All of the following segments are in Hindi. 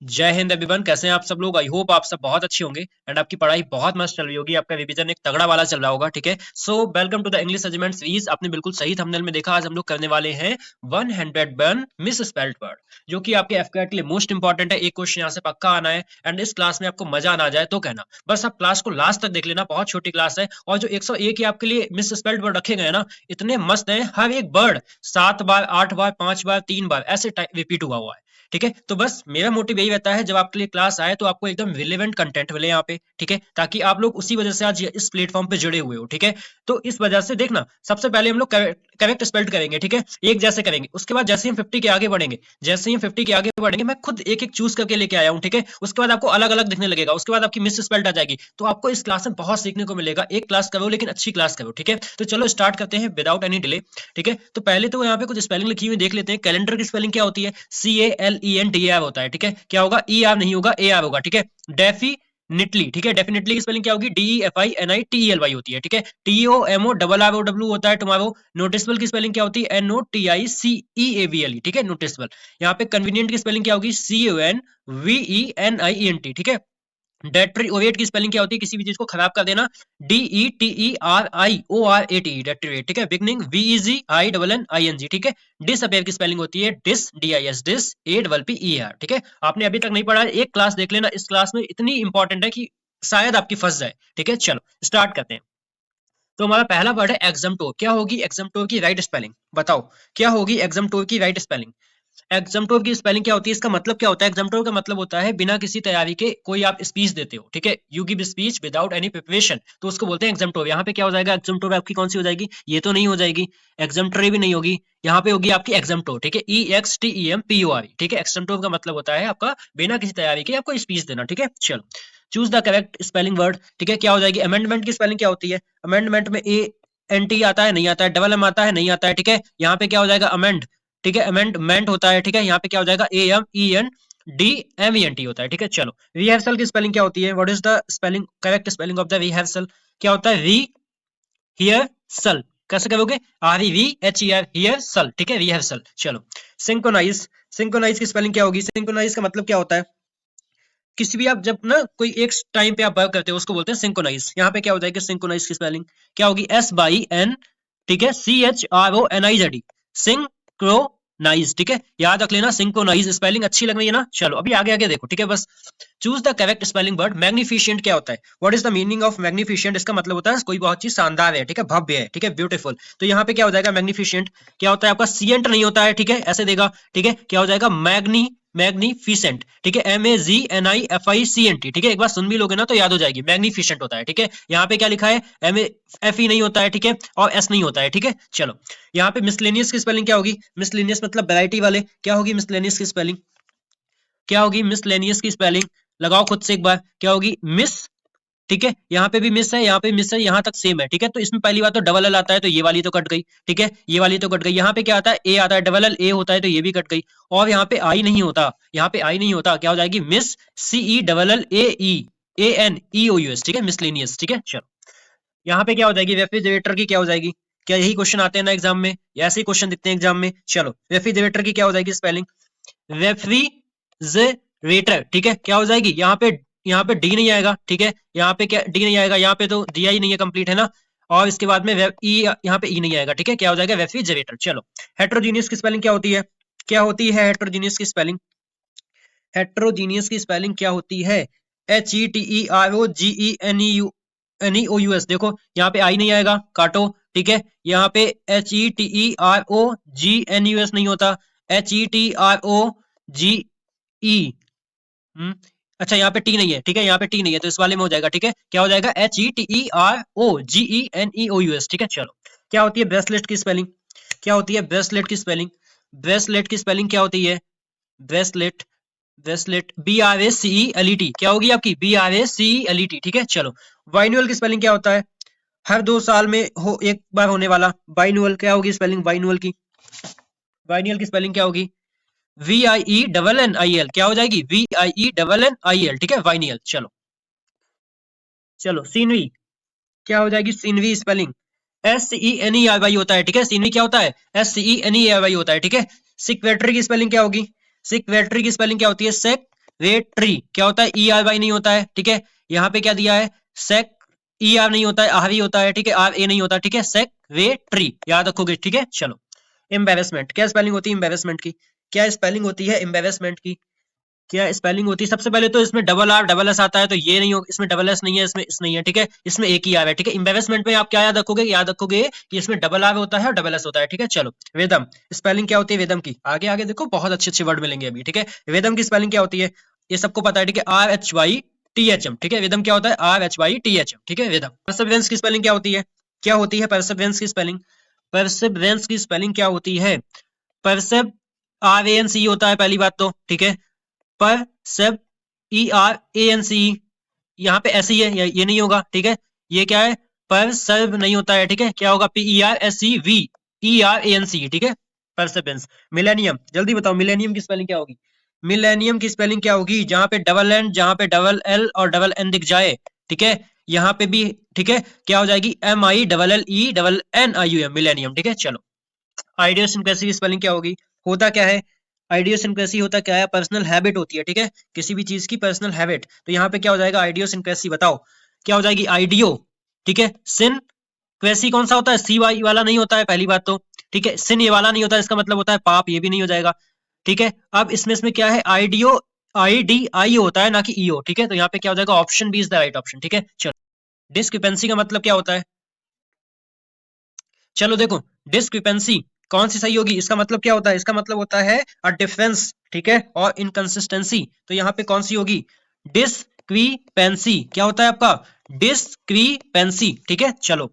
जय हिंद एवरीवन। कैसे हैं आप सब लोग? आई होप आप सब बहुत अच्छे होंगे एंड आपकी पढ़ाई बहुत मस्त चल रही होगी। आपका रिवीजन एक तगड़ा वाला चल रहा होगा। ठीक है, so welcome to the English achievement series. आपने बिल्कुल सही थंबनेल में देखा। आज हम लोग करने वाले हैं 101 मिस स्पेल्ड वर्ड, जो कि आपके एफकेट के लिए मोस्ट इंपॉर्टेंट है। एक क्वेश्चन यहाँ से पक्का आना है एंड इस क्लास में आपको मजा ना आ जाए तो कहना। बस आप क्लास को लास्ट तक देख लेना, बहुत छोटी क्लास है। और जो 101 ही आपके लिए मिस स्पेल्ड वर्ड रखे गए हैं ना, इतने मस्त हैं। हर एक वर्ड 7 बार, 8 बार, 5 बार, 3 बार ऐसे रिपीट हुआ है। ठीक है, तो बस मेरा मोटिव यही रहता है, जब आपके लिए क्लास आए तो आपको एकदम रिलेवेंट कंटेंट मिले यहाँ पे। ठीक है, ताकि आप लोग उसी वजह से आज इस प्लेटफॉर्म पे जुड़े हुए हो। ठीक है, तो इस वजह से देखना, सबसे पहले हम लोग करेक्ट स्पेल्ड करेंगे। ठीक है, एक जैसे करेंगे। उसके बाद जैसे ही हम 50 के आगे बढ़ेंगे, जैसे ही हम 50 के आगे बढ़ेंगे, मैं खुद एक एक चूज करके लेके आया हूँ। ठीक है, उसके बाद आपको अलग अलग दिखने लगेगा। उसके बाद आपकी मिस स्पेल्ड आ जाएगी। तो आपको इस क्लास में बहुत सीखने को मिलेगा। एक क्लास करो लेकिन अच्छी क्लास करो। ठीक है, तो चलो स्टार्ट करते हैं विदाउट एनी डिले। ठीक है, तो पहले तो यहाँ पे कुछ स्पेलिंग लिखी हुई देख लेते हैं। कैलेंडर की स्पेलिंग क्या होती है? CALENDAR होता है। ठीक है, क्या होगा? ER नहीं होगा, AR होगा। ठीक है, डेफिनेटली। ठीक है, डेफिनेटली की स्पेलिंग क्या होगी? DEFINITELY होती है। ठीक है, TOMORROW होता है टुमारो। नोटिसबल की स्पेलिंग क्या होती है? NOTICEABLE। ठीक है, नोटिसबल। यहाँ पे कन्वीनियंट की स्पेलिंग क्या होगी? CONVENIENT। ठीक है, डेट्रियोरेट की स्पेलिंग क्या होती है? किसी भी चीज को खराब कर देना। DETERIORATE, डेट्रियोरेट। ठीक है, बिगनिंग VEGINNING। ठीक है, डिसअपेयर की स्पेलिंग होती है DIS, डिस APPER। ठीक है, आपने अभी तक नहीं पढ़ा है, एक क्लास देख लेना। इस क्लास में इतनी इंपॉर्टेंट है कि शायद आपकी फंस जाए। ठीक है, चलो स्टार्ट करते हैं। तो हमारा पहला वर्ड है एग्जाम्प्टोर। क्या होगी एग्जाम्प्टोर की राइट स्पेलिंग? बताओ क्या होगी एग्जाम्प्टोर की राइट स्पेलिंग? एग्जाम्प्टोर की स्पेलिंग क्या होती है? इसका मतलब क्या होता है? एग्जाम्प्टोर का मतलब होता है बिना किसी तैयारी के कोई आप स्पीच देते हो। ठीक है, you give speech without any preparation, तो उसको बोलते हैं एग्जाम्प्टोर। यहाँ पे क्या हो जाएगा? एग्जाम्प्टोर आपकी कौन सी हो जाएगी? ये तो नहीं हो जाएगी। एग्जाम्प्टरी भी नहीं होगी, यहाँ पे होगी आपकी एग्जाम्प्टोर। ठीक है, EXTEMPOR। ठीक है, एग्जाम्प्टोर का मतलब होता है आपका बिना किसी तैयारी के आपको स्पीच देना। ठीक है, चलो choose the correct spelling word. ठीक है, क्या हो जाएगी? अमेंडमेंट की स्पेलिंग क्या होती है? अमेंडमेंट में ANT आता है? नहीं आता है। डबल M आता है? नहीं आता है। ठीक है, यहाँ पे क्या हो जाएगा? अमेंड। ठीक है, अमेंडमेंट होता है। ठीक है, यहाँ पे क्या हो जाएगा? AMENDMENT होता है। ठीक है, चलो रिहर्सल की स्पेलिंग क्या होती है? What is the spelling, correct spelling of the rehearsal? क्या होता है? रिहियर्सल। कैसे करोगे? REVHER, हियरसल। ठीक है, रिहर्सल। चलो सिंक्रोनाइज। सिंक्रोनाइज की स्पेलिंग क्या होगी? सिंक्रोनाइज का मतलब क्या होता है? किसी भी आप जब ना कोई एक टाइम पे आप वर्क करते हो उसको बोलते हैं सिंक्रोनाइज। यहाँ पे क्या हो जाएगी? सिंक्रोनाइज की स्पेलिंग क्या होगी? SYN। ठीक है, CHRONIZED, सिंक्रोनाइज। ठीक है, याद रख लेना सिंक्रोनाइज। स्पेलिंग अच्छी लग रही है ना? चलो अभी आगे आगे देखो। ठीक है, बस choose the correct spelling word. Magnificent क्या होता है? What is the meaning of magnificent? इसका मतलब होता है कोई बहुत चीज शानदार है। ठीक है, भव्य है। ठीक है, ब्यूटीफुल। तो यहाँ पे क्या हो जाएगा? मैग्निफिशिएंट। क्या होता है आपका? सीएंट नहीं होता है। ठीक है, ऐसे देगा। ठीक है, क्या हो जाएगा? मैग्निफिसेंट। ठीक है, MAGNIFICENT। ठीक है, एक बार सुन भी लोगे ना तो याद हो जाएगी। मैग्निफिसेंट होता है। ठीक है, यहाँ पे क्या लिखा है? MAFE नहीं होता है। ठीक है, और S नहीं होता है। ठीक है, चलो यहाँ पे मिसलेनियस की स्पेलिंग क्या होगी? मिसलेनियस मतलब वैरायटी वाले। क्या होगी मिसलेनियस की स्पेलिंग? क्या होगी मिसलेनियस की स्पेलिंग? लगाओ खुद से एक बार, क्या होगी? मिस। ठीक है, यहाँ पे भी मिस है, यहाँ पे मिस है, यहाँ तक सेम है। ठीक है, तो इसमें पहली बात तो डबल एल आता है, तो ये वाली तो कट गई। ठीक है, ये वाली तो कट गई। यहाँ पे क्या आता है? ए आता है, डबल एल ए होता है, तो ये भी कट गई। और यहाँ पे आई नहीं होता, यहाँ पे आई नहीं होता। क्या हो जाएगी? Miss, CELLAEANEOUS। ठीक है, मिसलेनियस। ठीक है, चलो यहाँ पे क्या हो जाएगी? रेफ्रिजरेटर की क्या हो जाएगी? क्या यही क्वेश्चन आते हैं ना एग्जाम में, या ऐसे ही क्वेश्चन दिखते हैं एग्जाम में? चलो रेफ्रिजरेटर की क्या हो जाएगी स्पेलिंग? रेफ्रिजरेटर। ठीक है, क्या हो जाएगी? यहाँ पे डी नहीं आएगा। ठीक है, यहाँ पे क्या डी नहीं आएगा? यहाँ पे तो दिया ही नहीं है, कंप्लीट है ना। और इसके बाद में ई, यहाँ पे ई नहीं आएगा। ठीक है, क्या हो जाएगा? रेफ्रिजरेटर। चलो हेट्रोजीनियस की स्पेलिंग क्या होती है? क्या होती है हेट्रोजीनियस की स्पेलिंग? हेट्रोजीनियस की स्पेलिंग क्या होती है? HETEROGENEOUS। देखो यहाँ पे आई नहीं आएगा, काटो। ठीक है, यहाँ पे HETEROGNUS नहीं होता, HETROGE। अच्छा यहाँ पे टी नहीं है। ठीक है, यहाँ पे टी नहीं है, तो इस वाले में हो जाएगा। ठीक है, क्या हो जाएगा? HETEROGENEOUS। ठीक है, चलो क्या होती है ब्रेसलेट की स्पेलिंग? क्या होती है ब्रेसलेट की स्पेलिंग? ब्रेसलेट की स्पेलिंग क्या होती है? Bracelet, bracelet BRACELET। क्या होगी आपकी? BRACELET। ठीक है, चलो बाइनोअल की स्पेलिंग क्या होता है? हर 2 साल में हो एक बार होने वाला बाइनोअल। क्या होगी स्पेलिंग बाइनोअल की? बाइनोअल की स्पेलिंग क्या होगी? VIENNIL। क्या हो जाएगी? VIENNIL। ठीक है, वाइनियल। चलो चलो सीनरी। क्या हो जाएगी सीनरी स्पेलिंग? SENERY होता है। ठीक है, सीनरी क्या होता है? SENERY होता है। ठीक है, सिक्वेटरी की स्पेलिंग क्या होगी? सिक्वेटरी की स्पेलिंग क्या होती है? सेक्रेटरी क्या होता है, ERY नहीं होता है, ठीक है। यहाँ पे क्या दिया है, सेक ER नहीं होता है, आरवी होता है, ठीक है, RA नहीं होता, ठीक है, सेक्रेटरी याद रखोगे, ठीक है। चलो, एम्बेरसमेंट क्या स्पेलिंग होती है एम्बेरसमेंट की, क्या स्पेलिंग होती है एम्बेरसमेंट की, क्या स्पेलिंग होती है। सबसे पहले तो इसमें डबल आर डबल एस आता है, तो ये नहीं हो, इसमें डबल एस नहीं है, इसमें इस नहीं है, ठीक है, इसमें एक ही आर है, ठीक है। एम्बेरसमेंट में आप क्या याद रखोगे कि इसमें डबल आर होता है और डबल एस होता है, ठीक है। चलो, वेदम स्पेलिंग क्या होती है वेदम की, आगे आगे देखो बहुत अच्छे अच्छे वर्ड मिलेंगे अभी, ठीक है। वेदम की स्पेलिंग क्या होती है, ये सबको पता है, ठीक है, RHYTHM, ठीक है। वेदम क्या होता है, RHYTHM, ठीक है, वेदम। परसेवरेंस की स्पेलिंग क्या होती है, क्या होती है परसेवरेंस की स्पेलिंग, परसेवरेंस की स्पेलिंग क्या होती है, परसेव RANC होता है पहली बात तो, ठीक है, पर सब ERANC, यहाँ पे ऐसे ही है, ये नहीं होगा, ठीक है। ये क्या है, पर सर्व नहीं होता है, ठीक है, क्या होगा, PERSEVERANC, ठीक है, परसेवेंस। मिलेनियम जल्दी बताओ, मिलेनियम की स्पेलिंग क्या होगी, मिलेनियम की स्पेलिंग क्या होगी, जहां पे डबल एन, जहां पे डबल एल और डबल एन दिख जाए, ठीक है, यहाँ पे भी, ठीक है, क्या हो जाएगी, MILLE मिलेनियम, ठीक है। चलो, आइडियोसिंक्रेसी की स्पेलिंग क्या होगी, होता क्या है, आइडियोसिंक्रेसी होता क्या है, पर्सनल हैबिट होती है, ठीक है, किसी भी चीज की पर्सनल हैबिट। तो यहाँ पे क्या हो जाएगा, आइडियोसिंक्रेसी, बताओ क्या हो जाएगी, आइडियो, ठीक है, सिन क्रेसी कौन सा होता है, सी वाई वाला नहीं होता है पहली बात तो, ठीक है, सिन ये वाला नहीं होता है, इसका मतलब होता है पाप, ये भी नहीं हो जाएगा, ठीक है। अब इसमें क्या है, आइडियो IDI होता है ना कि EO, ठीक है, तो यहाँ पे क्या हो जाएगा, option B is the right option, ठीक है। चलो, डिस्क्रिपेंसी का मतलब क्या होता है, चलो देखो, डिस्क्रिपेंसी कौन सी सही होगी, इसका मतलब क्या होता है, इसका मतलब होता है अ डिफरेंस, ठीक है, और इनकंसिस्टेंसी, तो यहाँ पे कौन सी होगी, डिस्क्रिपेंसी, क्या होता है आपका, डिस्क्रिपेंसी, ठीक है। चलो,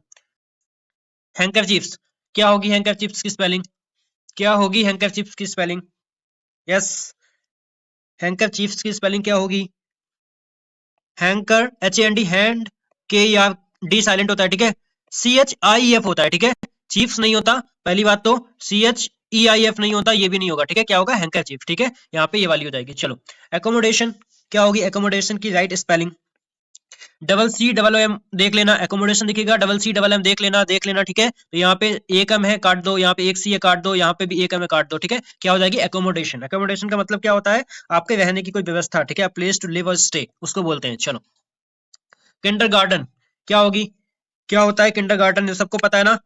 हैंकरचीफ्स क्या होगी, हैंकरचीफ्स की स्पेलिंग क्या होगी, हैंकरचीफ्स की स्पेलिंग, यस, हैंकरचीफ्स की स्पेलिंग क्या होगी, hanker HAND, hand KER, D silent होता है, ठीक है, CHIEF होता है, ठीक है, चीफ्स नहीं होता पहली बात तो, CHEIF नहीं होता, ये भी नहीं होगा, ठीक है, क्या होगा, हैंकर चीफ, ठीक है, यहाँ पे ये वाली हो जाएगी। चलो, एकोमोडेशन क्या होगी, एकोमोडेशन की राइट स्पेलिंग, CCOM देख लेना, एकोमोडेशन दिखेगा, CCOM देख लेना, ठीक है। तो यहाँ पे एक एम है काट दो, यहाँ पे एक सी है काट दो, यहाँ पे भी एक एम है काट दो, ठीक है, क्या हो जाएगी, एकोमोडेशन। एकोमोडेशन का मतलब क्या होता है, आपके रहने की कोई व्यवस्था, ठीक है, प्लेस टू लिव और स्टे उसको बोलते हैं। चलो, किंडरगार्टन क्या होगी, क्या होता है किंडरगार्टन, ये सबको पता है ना,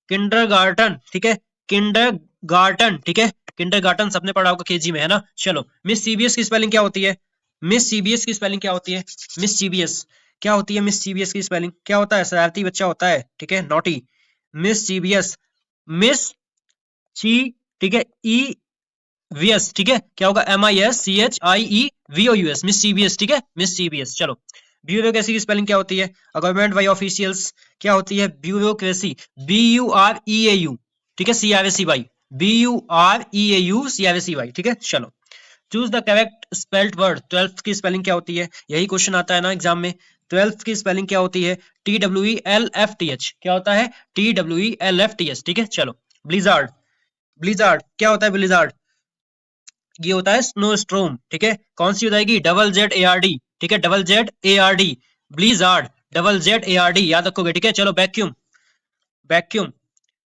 किंडरगार्टन, ठीक है, किंडरगार्टन, ठीक है, किंडरगार्टन सबने पढ़ा होगा केजी में, है ना। चलो, मिस सीबीएस की स्पेलिंग क्या होती है, मिस सीबीएस की स्पेलिंग क्या होती है, मिस सीबीएस क्या होती है, मिस सीबीएस की स्पेलिंग क्या होता है, शरारती बच्चा होता है, ठीक है, नॉटी, मिस सीबीएस, मिस सी, ठीक है, EVS, ठीक है, क्या होगा, MISCHIEVOUS, मिस सीबीएस, ठीक है, मिस सीबीएस। चलो, ब्यूरोक्रेसी की स्पेलिंग क्या होती है, गवर्नमेंट बाई ऑफिशियल्स क्या होती है, ब्यूरोक्रेसी, BUREAU, ठीक है, CRACY, BUREAU, ठीक है। चलो, choose the correct spelled word, 12th की स्पेलिंग क्या होती है, यही क्वेश्चन आता है ना एग्जाम में, 12th की स्पेलिंग क्या होती है, TWELFTH, क्या होता है, TWELFTH, ठीक है। चलो, ब्लिजार्ड, ब्लिजार्ड क्या होता है, ब्लिजार्ड ये होता है स्नो स्ट्रोम, ठीक है, कौन सी हो जाएगी, DZARD, ठीक है, DZARD, ब्लिजार्ड, DZARD याद रखोगे, ठीक है। चलो, वैक्यूम, वैक्यूम,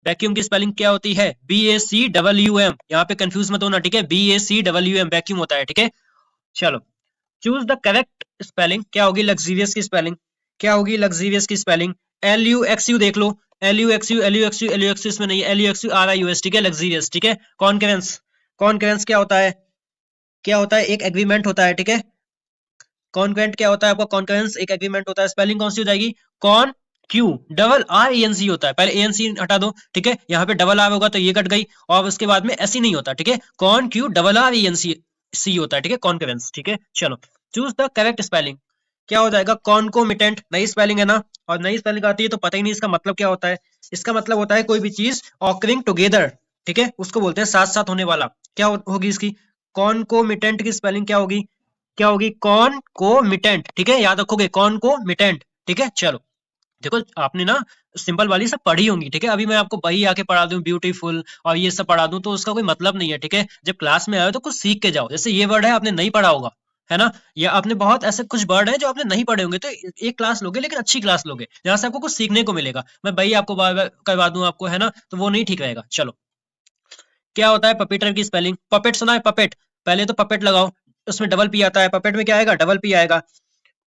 वैक्यूम की स्पेलिंग क्या होती है, BACWM, यहाँ पे कंफ्यूज मत होना, ठीक है, BACWM वैक्यूम होता है, ठीक है। चलो, चूज द करेक्ट स्पेलिंग क्या होगी, लग्जीरियस की स्पेलिंग क्या होगी, लग्जीरियस की स्पेलिंग LUXU देख लो, LUXU इसमें नहीं है, LUXURIUS, ठीक है, लग्जीरियस, ठीक है। कॉन्करेंस, कॉन्करेंस क्या होता है, क्या होता है, एक एग्रीमेंट होता है, ठीक है, कॉन्करेंट क्या होता है आपका, कॉन्करेंस एक एग्रीमेंट होता है, स्पेलिंग कौन सी हो जाएगी, कॉन क्यू डबल RENC होता है, पहले ANC हटा दो, ठीक है, यहाँ पे डबल आर होगा तो ये कट गई, और उसके बाद में ऐसी नहीं होता, ठीक है, कॉन क्यू डबल RENC होता है, ठीक है, कॉन्करेंस, ठीक है। चलो, चूज द करेक्ट स्पेलिंग क्या हो जाएगा, कॉनकोमिटेंट, नई स्पेलिंग है ना, और नई स्पेलिंग आती है तो पता ही नहीं इसका मतलब क्या होता है, इसका मतलब होता है कोई भी चीज ऑकरिंग टुगेदर, ठीक है, उसको बोलते हैं साथ साथ होने वाला, क्या होगी इसकी, कॉनकोमिटेंट की स्पेलिंग क्या होगी, क्या होगी, कॉन को मिटेंट, ठीक है, याद रखोगे, कॉन को मिटेंट, ठीक है। चलो, देखो आपने ना सिंपल वाली सब पढ़ी होंगी, ठीक है, अभी मैं आपको वही आके पढ़ा दूं ब्यूटीफुल और ये सब पढ़ा दूं तो उसका कोई मतलब नहीं है, ठीक है। जब क्लास में आए तो कुछ सीख के जाओ, जैसे ये वर्ड है आपने नहीं पढ़ा होगा, है ना, या आपने बहुत ऐसे कुछ वर्ड है जो आपने नहीं पढ़े होंगे, तो एक क्लास लोगे लेकिन अच्छी क्लास लोगे जहां से आपको कुछ सीखने को मिलेगा, मैं वही आपको बार बार करवा दूं आपको, है ना, तो वो नहीं ठीक रहेगा। चलो, क्या होता है पपेटर की स्पेलिंग, पपेट सुना है, पपेट, पहले तो पपेट लगाओ, उसमें डबल पी आता है, पपेट में क्या आएगा, डबल पी आएगा,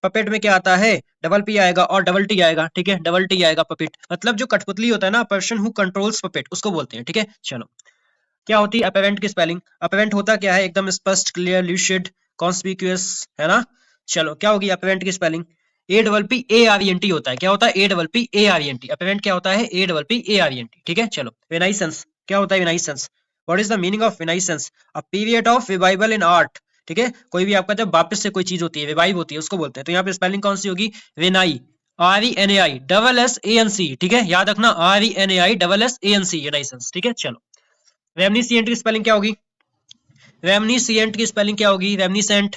पपेट में क्या आता है, डबल पी आएगा और डबल टी आएगा, ठीक है, डबल टी आएगा पपेट, मतलब जो कठपुतली होता है ना, पर्सन हु कंट्रोल्स पपेट, उसको बोलते हैं, ठीक है। चलो, क्या होती है अपेरेंट की स्पेलिंग, अपेरेंट होता क्या है, एकदम स्पष्ट, क्लियर, ल्यूसिड, कॉन्स्पिक्यूअस, है ना। चलो, क्या होगी अपेरेंट की spelling, A double P A R N T होता है, क्या होता है, A double P A R N T, apparent क्या होता है, A double P A R N T, ठीक है। चलो, विनाइसेंस, क्या होता है renaissance, what is the meaning of renaissance, a period of revival in art, ठीक है, कोई भी आपका जब वापस से कोई चीज होती है, रिवाइव होती है, उसको बोलते हैं। तो यहाँ पे स्पेलिंग कौन सी होगी, विनाई, R E N A I double S A N C, ठीक है, याद रखना, R E N A I double S A N C, renaissance, ठीक है। चलो, रेमनिसिएंट की स्पेलिंग क्या होगी, रेमनिसिएंट की स्पेलिंग क्या होगी, रेमनिसेंट,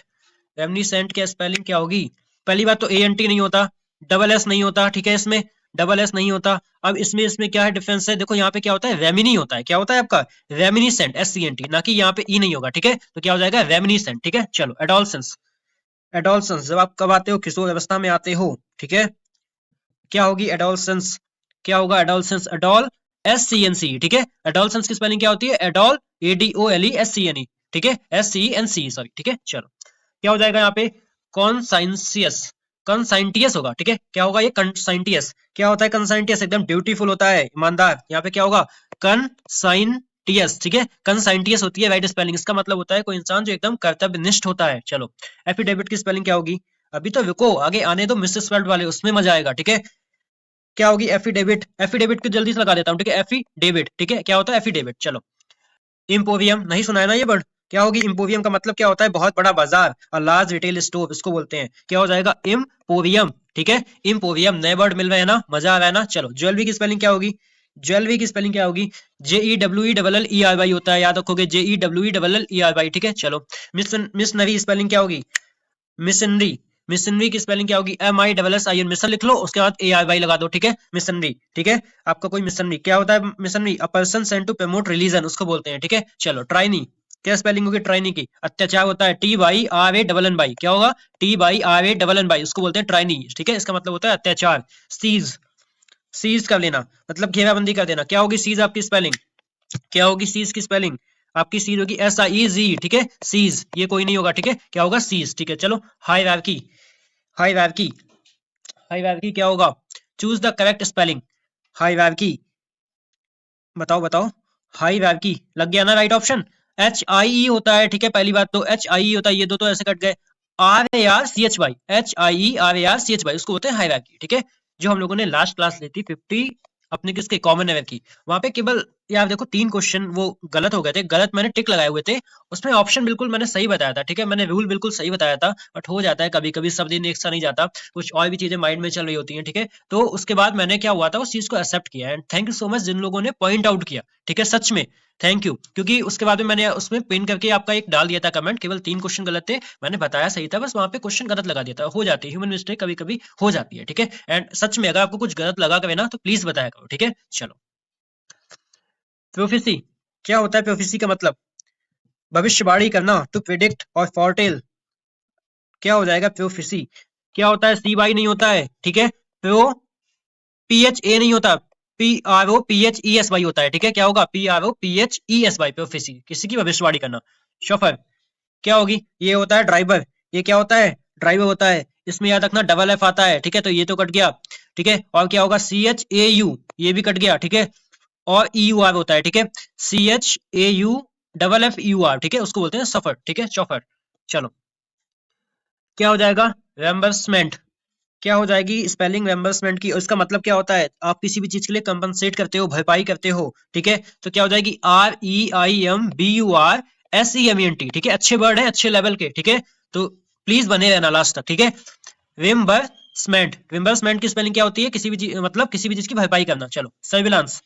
रेमनिसेंट की स्पेलिंग क्या होगी, पहली बात तो ए एन टी नहीं होता, डबल एस नहीं होता, ठीक है, इसमें डबल एस नहीं होता। अब इसमें इसमें क्या है डिफरेंस है, देखो यहाँ पे क्या होता है, रेमिनी होता है, क्या होता है आपका, reminiscent, S C N T, ना कि यहाँ पे ई नहीं होगा, ठीक है, तो क्या हो जाएगा, रेमिनिसेंट, ठीक है। चलो, एडोलसेंस, एडोलसेंस जब आप कब आते हो, किशोर अवस्था में आते हो, ठीक है, क्या होगी एडोलसेंस, क्या होगा adolescence, adol, S C N C, ठीक है, एडोलसेंस की स्पेलिंग क्या होती है, adol, A D O L E S C N E, ठीक है, S C N C, sorry, ठीक है। चलो, क्या हो जाएगा यहाँ पे, कॉन्साइंसियस, कंसाइंटियस होगा, ठीक है, क्या होगा ये, कंसाइंटियस, क्या होता है कंसाइंटियस, एकदम ब्यूटीफुल होता है, ईमानदार, यहाँ पे क्या होगा, कंसाइंटियस, ठीक है, कंसाइंटियस होती है राइट स्पेलिंग, इसका मतलब होता है कोई इंसान जो एकदम कर्तव्यनिष्ठ होता है। चलो, एफिडेविट की स्पेलिंग क्या होगी, अभी तो रुको, आगे आने दो मिसेस वर्ल्ड वाले, उसमें मजा आएगा, ठीक है। क्या होगी एफिडेविट, एफिडेविट को जल्दी से लगा देता हूँ, ठीक है, एफिडेविट, ठीक है, क्या होता है एफिडेविट। चलो, इम्पोवियम, नहीं सुना है ना ये वर्ड, क्या होगी इम्पोवियम का मतलब क्या होता है, बहुत बड़ा बाजार, और लार्ज रिटेल स्टोर, इसको बोलते हैं, क्या हो जाएगा, इम्पोवियम, ठीक है, इम्पोवियम, नए वर्ड मिल रहे हैं ना, मजा आ रहा है ना। चलो, ज्वेलरी की स्पेलिंग क्या होगी, ज्वेलरी की स्पेलिंग क्या होगी, J E W E double L E R Y होता है, याद रखोगे, J E W E double L E R Y, ठीक है। चलो, मिशनरी स्पेलिंग क्या होगी, मिशनरी, मिशनरी की स्पेलिंग क्या होगी, M I double S I N, mission लिख लो, उसके बाद ए आर वाई लगा दो, ठीक है, मिशनरी, ठीक है। आपका कोई मिशनरी क्या होता है, missionary a person sent to promote religion, उसको बोलते हैं, ठीक है। चलो, ट्राइनी, क्या स्पेलिंग होगी ट्राइनी की, अत्याचार होता है, T Y R A double N Y, क्या होगा, T Y R A double N Y, उसको बोलते हैं ट्राइनी, ठीक है, इसका मतलब होता है अत्याचार। सीज, सीज कर लेना, मतलब घेराबंदी कर देना, क्या होगी सीज आपकी स्पेलिंग, क्या होगी सीज की स्पेलिंग, आपकी सीज होगी एस आई ई जी, ठीक है, सीज, ये कोई नहीं होगा, ठीक है, क्या होगा सीज, ठीक है। चलो, हायरार्की, हायरार्की, हायरार्की क्या होगा, choose the correct spelling, hierarchy, बताओ बताओ, हायरार्की, लग गया ना राइट ऑप्शन, एच आई ई होता है, ठीक है, पहली बात तो एच आई ई होता है, ये दो तो ऐसे कट गए, R A R C H Y, H I E R A R C H Y, उसको होते हैं हायरार्की, ठीक है, जो हम लोगों ने लास्ट क्लास ली थी 50 अपने किसके कॉमन एरर की, वहां पे केवल यार देखो 3 क्वेश्चन वो गलत हो गए थे, गलत मैंने टिक लगाए हुए थे, उसमें ऑप्शन बिल्कुल मैंने सही बताया था, ठीक है, मैंने रूल बिल्कुल सही बताया था, बट हो जाता है कभी कभी, सब दिन एक सा नहीं जाता, कुछ और भी चीजें माइंड में चल रही होती हैं, ठीक है। तो उसके बाद मैंने क्या हुआ था उस चीज को एक्सेप्ट किया, and thank you so much जिन लोगों ने पॉइंट आउट किया, ठीक है, सच में थैंक यू, क्योंकि उसके बाद में मैंने उसमें पिन करके आपका एक डाल दिया था कमेंट, केवल 3 क्वेश्चन गलत थे, मैंने बताया सही था, बस वहां पे क्वेश्चन गलत लगा दिया था, हो जाती है ह्यूमन मिस्टेक, कभी कभी हो जाती है, ठीक है। एंड सच में अगर आपको कुछ गलत लगा करे ना तो प्लीज बताया करो, ठीक है। चलो, प्रोफेसी, क्या होता है प्रोफेसी का मतलब, भविष्यवाणी करना, टू प्रिडिक्ट और फॉरटेल, क्या हो जाएगा प्रोफेसी, क्या होता है सी वाई नहीं होता है, ठीक है, प्रो, पी एच ए नहीं होता, P R O P H E S Y होता है, ठीक है, क्या होगा P R O P H E S Y, prophecy, किसी की भविष्यवाणी करना। शफर, क्या होगी, ये होता है ड्राइवर, ये क्या होता है ड्राइवर होता है, इसमें याद रखना डबल एफ आता है, ठीक है, तो ये तो कट गया, ठीक है, और क्या होगा सी एच ए यू, ये भी कट गया, ठीक है, और ई यू आर होता है, ठीक है, C H A U double F U R, ठीक है, उसको बोलते हैं सफर, ठीक है, चौफर। चलो, क्या हो जाएगा रेम्बर्समेंट, क्या हो जाएगी स्पेलिंग रेम्बर्समेंट की, और इसका मतलब क्या होता है, आप किसी भी चीज के लिए कंपनसेट करते हो, भरपाई करते हो, ठीक है, तो क्या हो जाएगी R E I M B U R S E M N T, ठीक है, अच्छे वर्ड है, अच्छे लेवल के, ठीक है, तो प्लीज बने रहना लास्ट तक, ठीक है। रिम्बर्समेंट, रिम्बर्समेंट की स्पेलिंग क्या होती है, किसी भी चीज मतलब किसी भी चीज की भरपाई करना। चलो, सर्विलांस,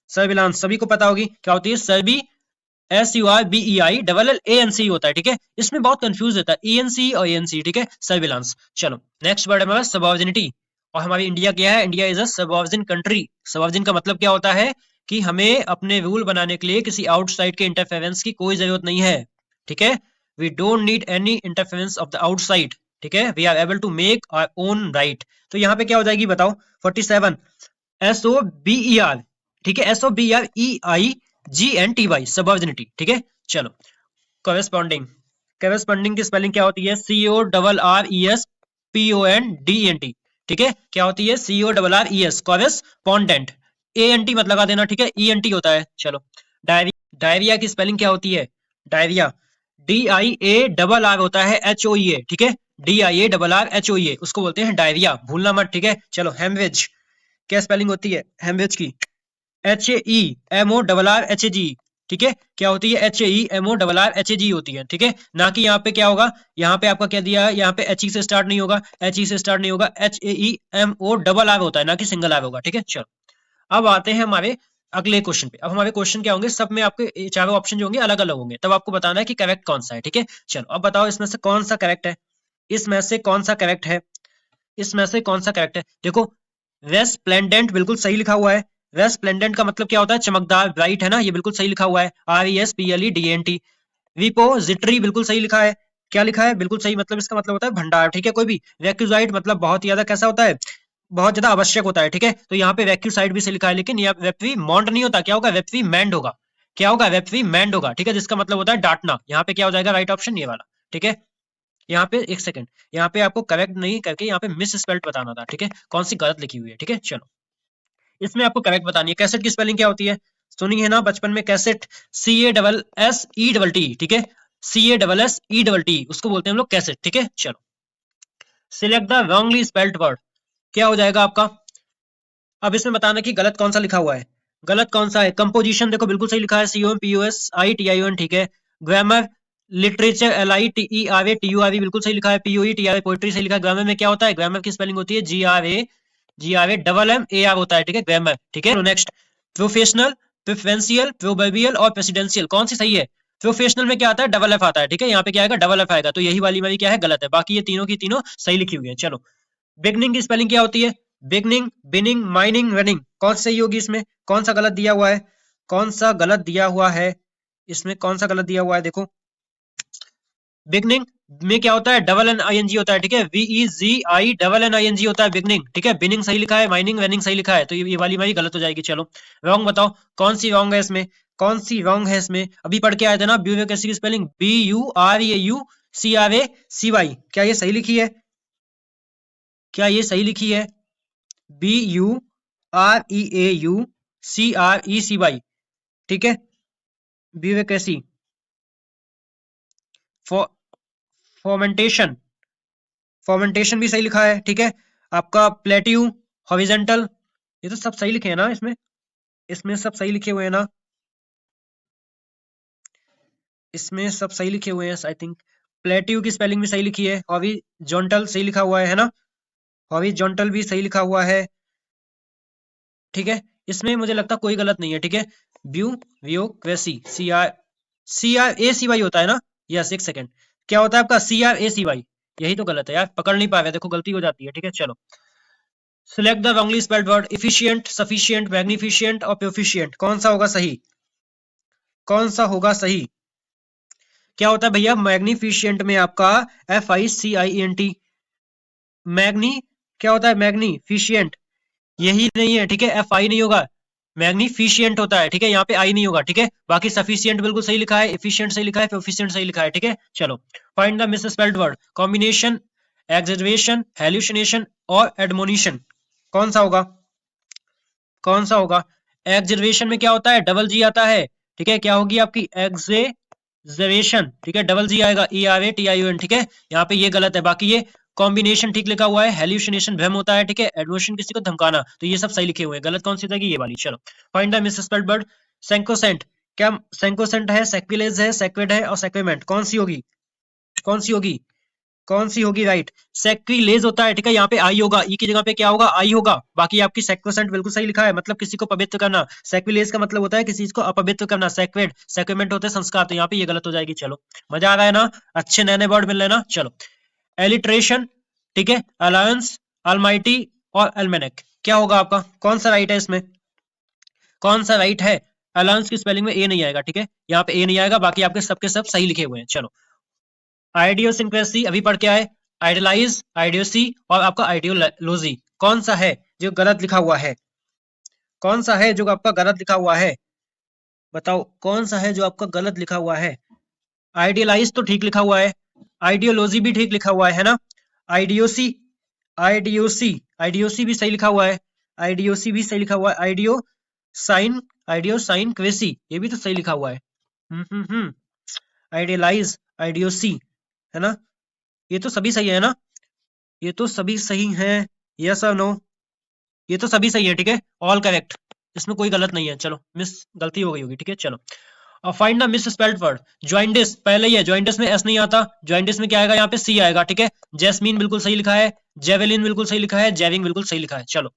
सर्विलांस सभी को पता होगी क्या होती है, सर्वी, S U R B E I double L A N C होता है, ठीक है, इसमें बहुत कंफ्यूज होता है, ई एन सी और ए एन सी, ठीक है, सर्विलांस। चलो, नेक्स्ट वर्ड है हमारा सबऑर्डिनिटी, और हमारी इंडिया क्या है, इंडिया इज अ सबऑर्डिन कंट्री, सबऑर्डिन का मतलब क्या होता है कि हमें अपने रूल बनाने के लिए किसी आउटसाइड के इंटरफेरेंस की कोई जरूरत नहीं है, ठीक है, we don't need any interference of the outside, ठीक है, we are able to make our own right. तो यहाँ पे क्या हो जाएगी बताओ, 47 S O B E R, ठीक है, S O B R E I G N T Y, सबऑर्डिनिटी, ठीक है। चलो, कॉरेस्पॉन्डिंग, करस्पॉन्डिंग की स्पेलिंग क्या होती है? CORRESPONDENT। ठीक है, क्या होती है? CORRES, correspondent. ANT मत लगा देना, ठीक है, ENT होता है। चलो, डायरिया की स्पेलिंग क्या होती है? डायरिया DIARR होता है HOEA, ठीक है, DIARR HOEA, उसको बोलते हैं डायरिया, भूलना मत, ठीक है। चलो, हेमरेज क्या स्पेलिंग होती है हेमरेज की? HAEMORRHAG, ठीक है, क्या होती है? HAEMORRHAG होती है, ठीक है। ना कि यहाँ पे क्या होगा, यहाँ पे आपका क्या दिया है, यहाँ पे HE से स्टार्ट नहीं होगा, HE से स्टार्ट नहीं होगा, HAEMORR होता है, ना कि सिंगल आर होगा, ठीक है। चलो, अब आते हैं हमारे अगले क्वेश्चन पे। अब हमारे क्वेश्चन क्या होंगे, सब में आपके चारों ऑप्शन जो होंगे अलग अलग होंगे, तब आपको बताना है कि करेक्ट कौन सा है, ठीक है। चलो, अब बताओ इसमें से कौन सा करेक्ट है, इसमें से कौन सा करेक्ट है, इसमें से कौन सा करेक्ट है। देखो, रेस्प्लेंडेंट बिल्कुल सही लिखा हुआ है। रेस्प्लेंडेंट का मतलब क्या होता है? चमकदार, ब्राइट, है ना, ये बिल्कुल सही लिखा हुआ है, RESPLEDENT। रिपोजिटरी बिल्कुल सही लिखा है। क्या लिखा है? बिल्कुल सही, मतलब इसका मतलब होता है भंडार, ठीक है। कोई भी रिक्विजाइट मतलब बहुत ज्यादा कैसा होता है? बहुत ज्यादा आवश्यक होता है, ठीक है। तो यहाँ पे रिक्विजाइट भी सही लिखा है, लेकिन यहाँ रेप्रीमॉन्ड नहीं होता, क्या होगा? रेप्रीमैंड होगा। क्या होगा? रेप्रीमैंड होगा, ठीक है, जिसका मतलब होता है डांटना। यहाँ पे क्या हो जाएगा? राइट ऑप्शन ये वाला, ठीक है। यहाँ पे एक सेकंड, यहाँ पे आपको करेक्ट नहीं करके यहाँ पे मिस स्पेल्ड बताना था, ठीक है, कौन सी गलत लिखी हुई है, ठीक है। चलो, इसमें आपको करेक्ट बतानी है। कैसेट की स्पेलिंग क्या होती है? सुनी है ना बचपन में, कैसेट, CASSETT, ठीक है, CASSETT, उसको बोलते हैं हम लोग कैसेट, ठीक है। चलो, select the wrongly spelled word, क्या हो जाएगा आपका? अब इसमें बताना कि गलत कौन सा लिखा हुआ है, गलत कौन सा है। कंपोजिशन देखो बिल्कुल सही लिखा है, COMPOSITION, ठीक है। ग्रामर, लिटरेचर, LITERATURE, बिल्कुल सही लिखा है। POETRA, पोइट्री सही लिखा है। ग्रामर में क्या होता है? ग्रामर की स्पेलिंग होती है GRAMMAR होता है, ठीक है, ग्रामर, ठीक है। नेक्स्ट, प्रोफेशनल, प्रेफरेंशियल, प्रोवर्बियल और प्रेसिडेंशियल, कौन सी सही है? प्रोफेशनल में क्या आता है? डबल एफ आता है, ठीक है, यहाँ पे क्या आएगा? डबल एफ आएगा, तो यही वाली मेरी क्या है? गलत है। बाकी ये तीनों की तीनों सही लिखी हुई है। चलो, बिगनिंग की स्पेलिंग क्या होती है? बिगनिंग, बिनिंग, माइनिंग, रनिंग, कौन सी सही होगी? इसमें कौन सा गलत दिया हुआ है? कौन सा गलत दिया हुआ है? इसमें कौन सा गलत दिया हुआ है? देखो, बिगनिंग में क्या होता है? Double N I N G होता है, ठीक है, VEGI होता है बिगनिंग, ठीक है। बिनिंग सही लिखा है, माइनिंग, रनिंग सही लिखा है, तो ये वाली हमारी गलत हो जाएगी। चलो, रॉन्ग बताओ, कौन सी रॉन्ग है इसमें? कौन सी रॉन्ग है इसमें? अभी पढ़ के आए थे ना, ब्यूरोक्रेसी की स्पेलिंग BUREAUCRACY, क्या ये सही लिखी है? क्या ये सही लिखी है? BUREAUCRECY, ठीक है, ब्यूरोक्रेसी। फॉर्मेंटेशन, फॉर्मेंटेशन भी सही लिखा है, ठीक है। आपका प्लेट्यू, हॉरिजेंटल, ये तो सब सही लिखे हैं ना इसमें, इसमें सब सही लिखे हुए हैं ना, इसमें सब सही लिखे हुए हैं आई थिंक। प्लेट्यू की स्पेलिंग भी सही लिखी है, हॉरिजॉन्टल सही लिखा हुआ है ना, हॉरिजॉन्टल भी सही लिखा हुआ है, ठीक है। इसमें मुझे लगता कोई गलत नहीं है, ठीक है। ब्यूरोक्रेसी, CRACY होता है ना? यस, एक सेकेंड, क्या होता है आपका? CRACY, यही तो गलत है यार, पकड़ नहीं पा रहे, देखो गलती हो जाती है, ठीक है। चलो, select the wrongly spelled word, efficient, sufficient, magnificent और प्रोफिशिएंट, कौन सा होगा सही? कौन सा होगा सही? क्या होता है भैया मैग्निफिशिएंट में? आपका FICIENT, मैग्नी, क्या होता है? मैग्निफिशिएंट, यही नहीं है, ठीक है, FI नहीं होगा, मैग्निफिशिएंट होता है, ठीक है, यहाँ पे आई नहीं होगा, ठीक है। बाकी सफिशिएंट बिल्कुल सही लिखा है, एफिशिएंट सही लिखा है, प्रोफिशिएंट सही लिखा है, ठीक है। चलो, find the misspelled word, combination, एग्जर्वेशन, हेल्यूसिनेशन और एडमोनिशन, कौन सा होगा? कौन सा होगा? एग्जर्वेशन में क्या होता है? डबल जी आता है, ठीक है, क्या होगी आपकी? एग्जर्वेशन, ठीक है, डबल जी आएगा, ERATION, ठीक है, यहाँ पे ये गलत है। बाकी ये कॉम्बिनेशन ठीक लिखा हुआ है, हेल्यूसिनेशन भ्रम होता है, ठीक है, एडमोशन किसी को धमकाना, तो ये सब सही लिखे हुए हैं। गलत कौन सी हो जाएगी? ये वाली। चलो, फाइंड द मिसस्पेल्ड वर्ड, सैंकोसेंट, क्या सैंकोसेंट है, सैक्रिलेज है, सैक्रेड है और सैक्रेमेंट, कौन सी होगी? कौन सी होगी? कौन सी होगी? राइट, सैक्रिलेज होता है, ठीक है, यहाँ पे आई होगा, ई की जगह पे क्या होगा? आई होगा। बाकी आपकी सैक्रोसेंट बिल्कुल सही लिखा है, मतलब किसी को पवित्र करना। सैक्रिलेज का मतलब होता है किसी चीज को अपवित्र करना, सैक्रेड, सैक्रेमेंट होते हैं संस्कार, तो यहाँ पे ये गलत हो जाएगी। चलो, मजा आ रहा है ना? अच्छे नए नए वर्ड मिल रहे हैं ना? चलो, एलिट्रेशन, ठीक है, अलायंस, अलमाइटी और एलमेनेक, क्या होगा आपका? कौन सा राइट है इसमें? कौन सा राइट है? अलायंस की स्पेलिंग में ए नहीं आएगा, ठीक है, यहाँ पे ए नहीं आएगा, बाकी आपके सबके सब सही लिखे हुए हैं। चलो, आइडियोसिंक्रेसी अभी पढ़ के आए, आइडियलाइज, आइडियोसी और आपका आइडियोलॉजी, कौन सा है जो गलत लिखा हुआ है? कौन सा है जो आपका गलत लिखा हुआ है? बताओ, कौन सा है जो आपका गलत लिखा हुआ है? आइडियलाइज तो ठीक लिखा हुआ है, आइडियोलॉजी भी ठीक लिखा हुआ है ना, आइडियोसी, आइडियोसी, आइडियोसी भी सही लिखा हुआ है, आइडियोसी भी सही लिखा हुआ है, साइन, आइडियो साइन क्वेसी, ये भी तो सही लिखा हुआ है। आइडियलाइज, आइडियोसी, है ना, ये तो सभी सही है ना, ये तो सभी सही है, यस और नो, ये तो सभी सही है, ठीक है, ऑल करेक्ट, इसमें कोई गलत नहीं है। चलो मिस गलती हो गई होगी, ठीक है। चलो अब find the miss spelled word. Jaundice पहले ही है, जॉइंटिस में एस नहीं आता, जॉइंटिस में क्या आएगा, यहाँ पे सी आएगा, ठीक है। जैस्मीन बिल्कुल सही लिखा है, जेवेलिन बिल्कुल सही लिखा है, जेविंग बिल्कुल सही लिखा है। चलो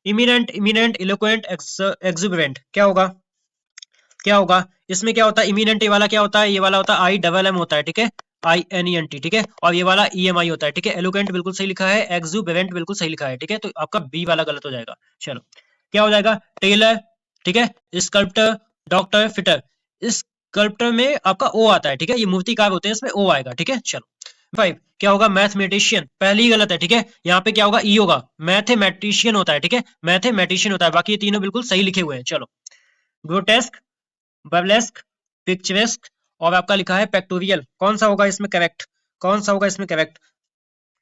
इमिनेंट, इमिनेंट, इलोक्वेंट, एक्सुबरेंट, क्या होगा, क्या होगा इसमें, क्या होता है इमिनेंट, ये वाला क्या होता है, ये वाला होता है आई डबल एम होता है, ठीक है, INENT, ठीक है, और ये वाला EMI होता है, ठीक है। एलोक्वेंट बिल्कुल सही लिखा है, एक्सुबरेंट बिल्कुल सही लिखा है, ठीक है, तो आपका बी वाला गलत हो जाएगा। चलो क्या हो जाएगा, टेलर, ठीक है, स्कल्प्टर, डॉक्टर, फिटर, स्कल्प्टर में आपका ओ आता है, ठीक है, ये मूर्तिकार होते हैं, इसमें ओ आएगा, ठीक है। चलो 5 क्या होगा, मैथमेटिशियन, पहली ही गलत है, ठीक है, यहाँ पे क्या होगा, ई होगा, मैथमेटिशियन होता है, ठीक है, मैथमेटिशियन होता है, बाकी ये तीनों बिल्कुल सही लिखे हुए हैं। चलो ग्रोटेस्क, बर्लेस्क, पिक्चरेस्क, और आपका लिखा है पेक्टोरियल, कौन सा होगा इसमें करेक्ट, कौन सा होगा इसमें करेक्ट,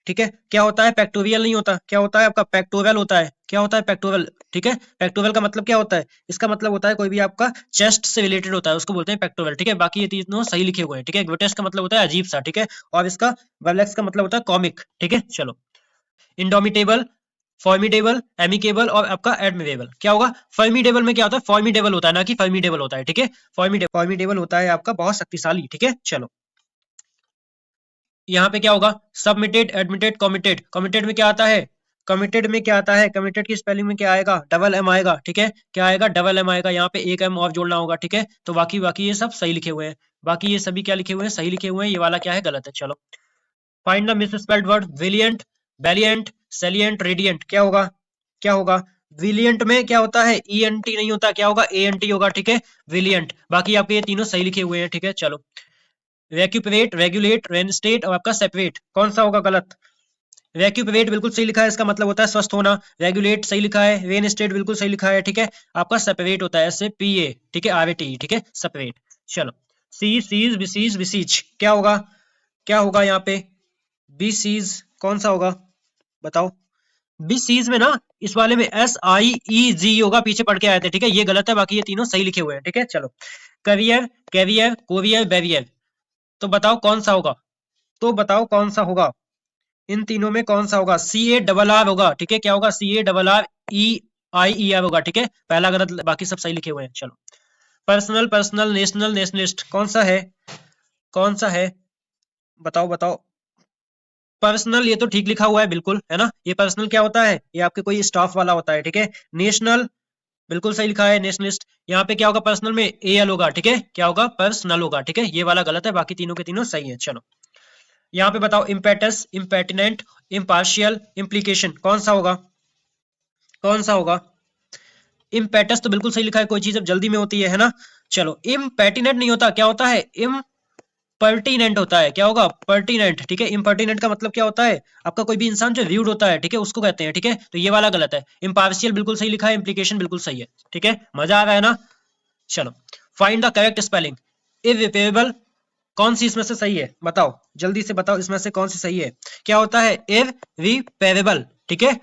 ठीक है। क्या होता है, पेक्टोरियल नहीं होता, क्या होता है आपका पेक्टोरल होता है, क्या होता है पेक्टोरल, ठीक है। पेक्टोरल का मतलब क्या होता है, इसका मतलब होता है कोई भी आपका चेस्ट से रिलेटेड होता है, उसको बोलते हैं पेक्टोरल, ठीक है। बाकी ये तीनों सही लिखे हुए हैं, ठीक है। ग्रोटेस्क का मतलब होता है अजीब सा, ठीक है, और इसका बर्लेस्क का मतलब होता है कॉमिक, ठीक है। चलो इंडोमिटेबल, फॉर्मिडेबल, एमिकेबल, और आपका एडमिरेबल, क्या होगा, फॉर्मिडेबल में क्या होता है, फॉर्मिडेबल होता है ना कि फॉर्मिडेबल होता है, ठीक है, फॉर्मिडेबल होता है आपका बहुत शक्तिशाली, ठीक है। चलो यहाँ पे क्या होगा, सबमिटेड, एडमिटेड, कमिटेड, कमिटेड में क्या आता है, कमिटेड में क्या आता है, कमिटेड की स्पेलिंग में क्या आएगा, डबल एम आएगा, ठीक है, क्या आएगा, डबल एम आएगा, यहाँ पे एक एम और जोड़ना होगा, ठीक है। तो बाकी बाकी ये सब सही लिखे हुए हैं, बाकी ये सभी क्या लिखे हुए हैं, सही लिखे हुए हैं, ये वाला क्या है, गलत है। चलो फाइंड द मिसस्पेल्ड वर्ड, विलियंट, वैलियंट, सेलियंट, रेडियंट, क्या होगा, क्या होगा, विलियंट में क्या होता है, ENT नहीं होता, क्या होगा, ANT होगा, ठीक है, विलियंट, बाकी आपके ये तीनों सही लिखे हुए हैं, ठीक है। चलो वैक्यूपरेट, रेगुलेट, रेनस्टेट, और आपका सेपरेट, कौन सा होगा गलत, वैक्यूपरेट बिल्कुल सही लिखा है, इसका मतलब होता है स्वस्थ होना, रेगुलेट सही लिखा है, रेन स्टेट बिल्कुल सही लिखा है, ठीक है। आपका सेपरेट होता है SAPA, ठीक है, RATE, ठीक है, सेपरेट। चलो सी, सीज, विसीज, विसीज, क्या होगा, क्या होगा यहाँ पे, बी सीज कौन सा होगा, बताओ, बी सीज में ना, इस वाले में SIEG होगा, पीछे पढ़ के आए थे, ठीक है, ये गलत है, बाकी ये तीनों सही लिखे हुए हैं, ठीक है। चलो करियर, कैरियर, कोरियर, बैरियर, तो बताओ कौन सा होगा, तो बताओ कौन सा होगा, इन तीनों में कौन सा होगा, CARR होगा, ठीक है, क्या होगा, CARREIER होगा, ठीक है, पहला गलत, बाकी सब सही लिखे हुए हैं। चलो पर्सनल, पर्सनल, नेशनल, नेशनलिस्ट, कौन सा है, कौन सा है, बताओ बताओ, पर्सनल ये तो ठीक लिखा हुआ है बिल्कुल, है ना, ये पर्सनल क्या होता है, ये आपके कोई स्टाफ वाला होता है, ठीक है। नेशनल बिल्कुल सही लिखा है, नेशनलिस्ट, यहाँ पे क्या होगा, पर्सनल में AL होगा, ठीक है, क्या होगा, पर्सनल होगा, ठीक है, ये वाला गलत है, बाकी तीनों के तीनों सही है। चलो यहाँ पे बताओ, इम्पेटस, इम्पेटिनेंट, इम्पार्शियल, इम्प्लीकेशन, कौन सा होगा, कौन सा होगा, इम्पेटस तो बिल्कुल सही लिखा है, कोई चीज अब जल्दी में होती है ना। चलो इम्पेटिनेंट नहीं होता, क्या होता है, पर्टिनेंट होता है, क्या होगा, पर्टिनेंट, ठीक है। इम्पर्टिनेंट का मतलब क्या होता है, आपका कोई भी इंसान जो रूड होता है, ठीक है, उसको कहते हैं, ठीक है, तो ये वाला गलत है। इम्पार्शियल बिल्कुल सही लिखा है, इम्प्लीकेशन बिल्कुल सही है, ठीक है, मजा आ रहा है ना। चलो फाइंड द करेक्ट स्पेलिंग, इररिपेरेबल, कौन सी इसमें से सही है, बताओ जल्दी से बताओ, इसमें से कौन सी सही है, क्या होता है, इररिपेरेबल, ठीक है,